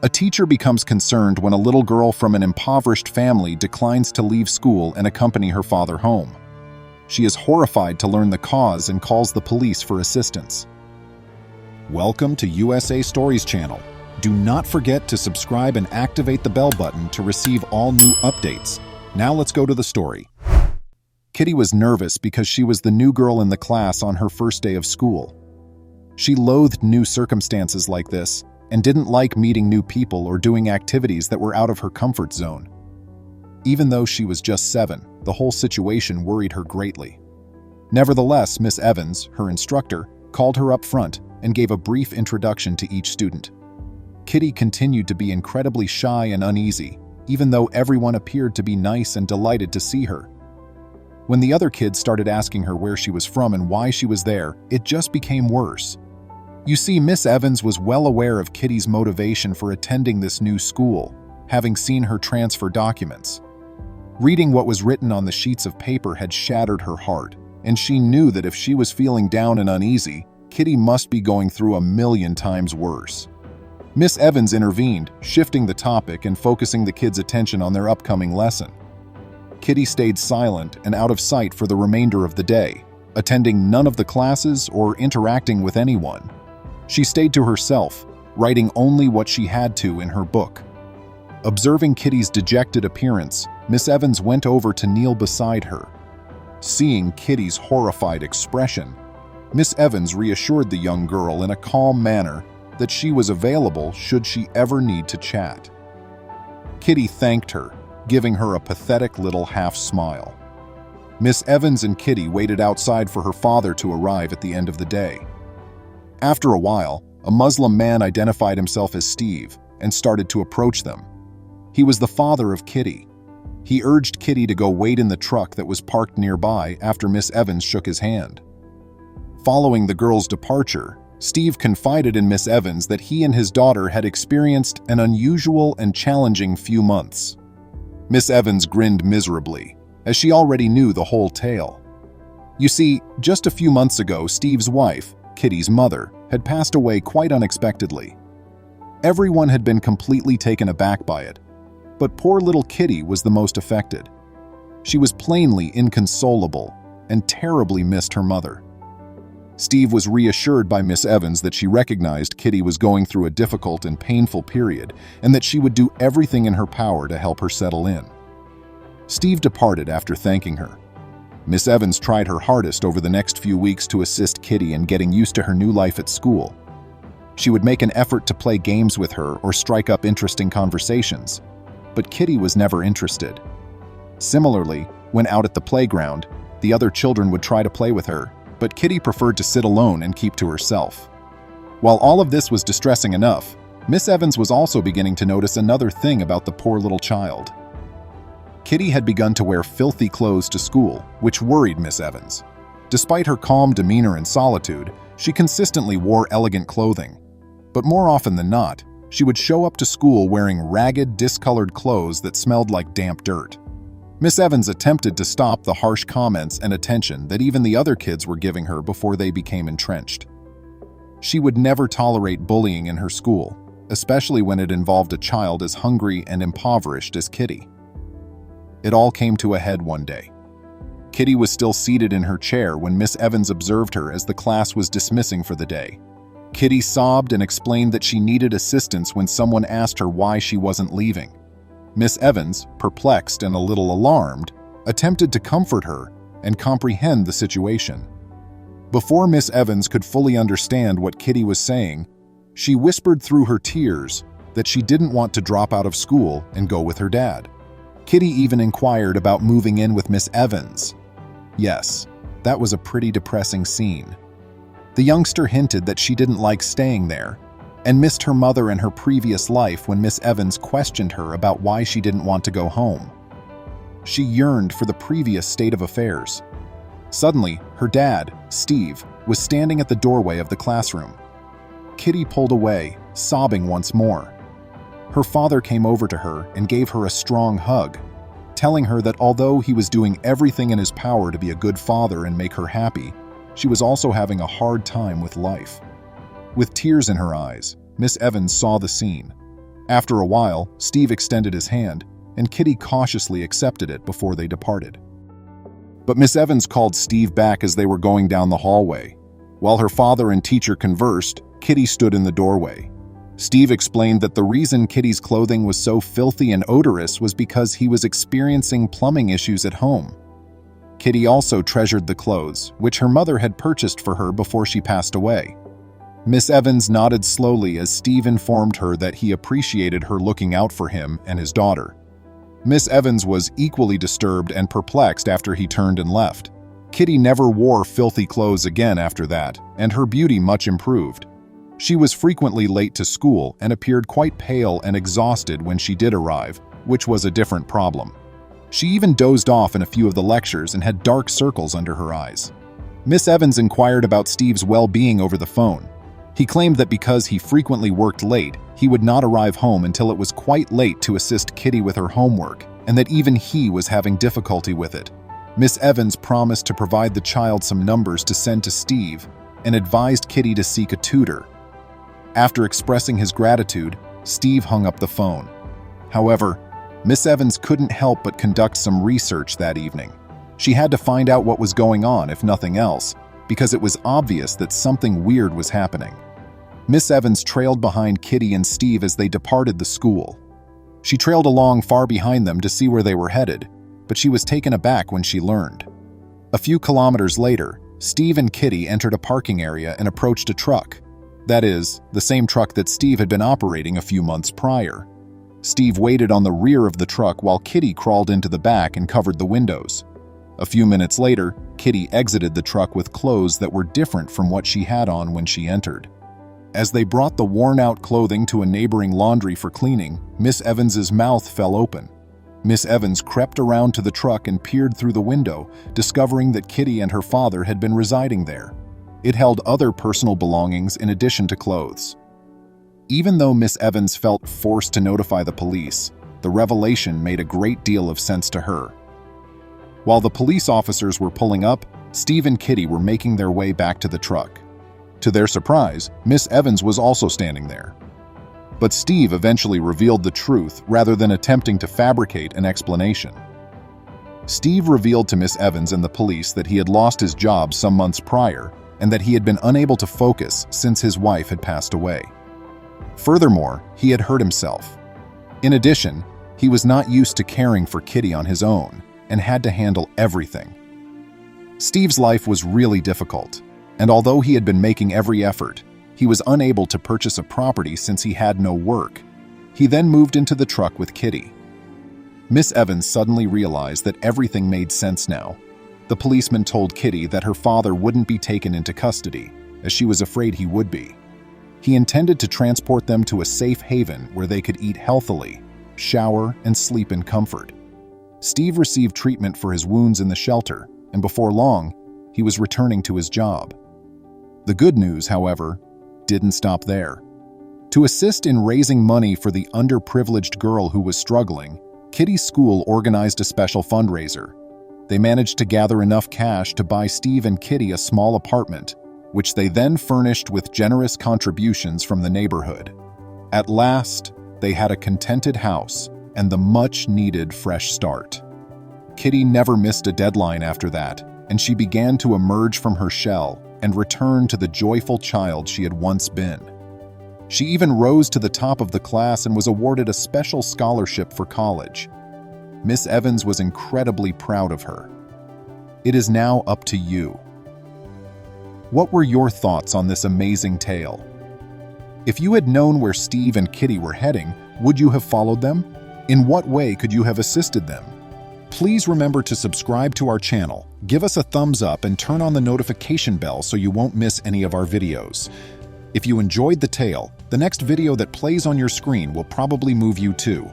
A teacher becomes concerned when a little girl from an impoverished family declines to leave school and accompany her father home. She is horrified to learn the cause and calls the police for assistance. Welcome to USA Stories channel. Do not forget to subscribe and activate the bell button to receive all new updates. Now let's go to the story. Kitty was nervous because she was the new girl in the class on her first day of school. She loathed new circumstances like this and didn't like meeting new people or doing activities that were out of her comfort zone. Even though she was just 7, the whole situation worried her greatly. Nevertheless, Miss Evans, her instructor, called her up front and gave a brief introduction to each student. Kitty continued to be incredibly shy and uneasy, even though everyone appeared to be nice and delighted to see her. When the other kids started asking her where she was from and why she was there, it just became worse. You see, Miss Evans was well aware of Kitty's motivation for attending this new school, having seen her transfer documents. Reading what was written on the sheets of paper had shattered her heart, and she knew that if she was feeling down and uneasy, Kitty must be going through a million times worse. Miss Evans intervened, shifting the topic and focusing the kids' attention on their upcoming lesson. Kitty stayed silent and out of sight for the remainder of the day, attending none of the classes or interacting with anyone. She stayed to herself, writing only what she had to in her book. Observing Kitty's dejected appearance, Miss Evans went over to kneel beside her. Seeing Kitty's horrified expression, Miss Evans reassured the young girl in a calm manner that she was available should she ever need to chat. Kitty thanked her, giving her a pathetic little half-smile. Miss Evans and Kitty waited outside for her father to arrive at the end of the day. After a while, a Muslim man identified himself as Steve and started to approach them. He was the father of Kitty. He urged Kitty to go wait in the truck that was parked nearby after Miss Evans shook his hand. Following the girl's departure, Steve confided in Miss Evans that he and his daughter had experienced an unusual and challenging few months. Miss Evans grinned miserably, as she already knew the whole tale. You see, just a few months ago, Steve's wife, Kitty's mother, had passed away quite unexpectedly. Everyone had been completely taken aback by it, but poor little Kitty was the most affected. She was plainly inconsolable and terribly missed her mother. Steve was reassured by Miss Evans that she recognized Kitty was going through a difficult and painful period and that she would do everything in her power to help her settle in. Steve departed after thanking her. Miss Evans tried her hardest over the next few weeks to assist Kitty in getting used to her new life at school. She would make an effort to play games with her or strike up interesting conversations, but Kitty was never interested. Similarly, when out at the playground, the other children would try to play with her, but Kitty preferred to sit alone and keep to herself. While all of this was distressing enough, Miss Evans was also beginning to notice another thing about the poor little child. Kitty had begun to wear filthy clothes to school, which worried Miss Evans. Despite her calm demeanor and solitude, she consistently wore elegant clothing. But more often than not, she would show up to school wearing ragged, discolored clothes that smelled like damp dirt. Miss Evans attempted to stop the harsh comments and attention that even the other kids were giving her before they became entrenched. She would never tolerate bullying in her school, especially when it involved a child as hungry and impoverished as Kitty. It all came to a head one day. Kitty was still seated in her chair when Miss Evans observed her as the class was dismissing for the day. Kitty sobbed and explained that she needed assistance when someone asked her why she wasn't leaving. Miss Evans, perplexed and a little alarmed, attempted to comfort her and comprehend the situation. Before Miss Evans could fully understand what Kitty was saying, she whispered through her tears that she didn't want to drop out of school and go with her dad. Kitty even inquired about moving in with Miss Evans. Yes, that was a pretty depressing scene. The youngster hinted that she didn't like staying there and missed her mother and her previous life when Miss Evans questioned her about why she didn't want to go home. She yearned for the previous state of affairs. Suddenly, her dad, Steve, was standing at the doorway of the classroom. Kitty pulled away, sobbing once more. Her father came over to her and gave her a strong hug, telling her that although he was doing everything in his power to be a good father and make her happy, she was also having a hard time with life. With tears in her eyes, Miss Evans saw the scene. After a while, Steve extended his hand, and Kitty cautiously accepted it before they departed. But Miss Evans called Steve back as they were going down the hallway. While her father and teacher conversed, Kitty stood in the doorway. Steve explained that the reason Kitty's clothing was so filthy and odorous was because he was experiencing plumbing issues at home. Kitty also treasured the clothes, which her mother had purchased for her before she passed away. Miss Evans nodded slowly as Steve informed her that he appreciated her looking out for him and his daughter. Miss Evans was equally disturbed and perplexed after he turned and left. Kitty never wore filthy clothes again after that, and her beauty much improved. She was frequently late to school and appeared quite pale and exhausted when she did arrive, which was a different problem. She even dozed off in a few of the lectures and had dark circles under her eyes. Miss Evans inquired about Steve's well-being over the phone. He claimed that because he frequently worked late, he would not arrive home until it was quite late to assist Kitty with her homework, and that even he was having difficulty with it. Miss Evans promised to provide the child some numbers to send to Steve and advised Kitty to seek a tutor. After expressing his gratitude, Steve hung up the phone. However, Miss Evans couldn't help but conduct some research that evening. She had to find out what was going on, if nothing else, because it was obvious that something weird was happening. Miss Evans trailed behind Kitty and Steve as they departed the school. She trailed along far behind them to see where they were headed, but she was taken aback when she learned. A few kilometers later, Steve and Kitty entered a parking area and approached a truck. That is, the same truck that Steve had been operating a few months prior. Steve waited on the rear of the truck while Kitty crawled into the back and covered the windows. A few minutes later, Kitty exited the truck with clothes that were different from what she had on when she entered. As they brought the worn-out clothing to a neighboring laundry for cleaning, Miss Evans's mouth fell open. Miss Evans crept around to the truck and peered through the window, discovering that Kitty and her father had been residing there. It held other personal belongings in addition to clothes. Even though Miss Evans felt forced to notify the police, the revelation made a great deal of sense to her. While the police officers were pulling up, Steve and Kitty were making their way back to the truck. To their surprise, Miss Evans was also standing there. But Steve eventually revealed the truth rather than attempting to fabricate an explanation. Steve revealed to Miss Evans and the police that he had lost his job some months prior and that he had been unable to focus since his wife had passed away. Furthermore, he had hurt himself. In addition, he was not used to caring for Kitty on his own and had to handle everything. Steve's life was really difficult, and although he had been making every effort, he was unable to purchase a property since he had no work. He then moved into the truck with Kitty. Miss Evans suddenly realized that everything made sense now. The policeman told Kitty that her father wouldn't be taken into custody, as she was afraid he would be. He intended to transport them to a safe haven where they could eat healthily, shower, and sleep in comfort. Steve received treatment for his wounds in the shelter, and before long, he was returning to his job. The good news, however, didn't stop there. To assist in raising money for the underprivileged girl who was struggling, Kitty's school organized a special fundraiser. They managed to gather enough cash to buy Steve and Kitty a small apartment, which they then furnished with generous contributions from the neighborhood. At last, they had a contented house and the much-needed fresh start. Kitty never missed a deadline after that, and she began to emerge from her shell and return to the joyful child she had once been. She even rose to the top of the class and was awarded a special scholarship for college. Miss Evans was incredibly proud of her. It is now up to you. What were your thoughts on this amazing tale? If you had known where Steve and Kitty were heading, would you have followed them? In what way could you have assisted them? Please remember to subscribe to our channel, give us a thumbs up, and turn on the notification bell so you won't miss any of our videos. If you enjoyed the tale, the next video that plays on your screen will probably move you too.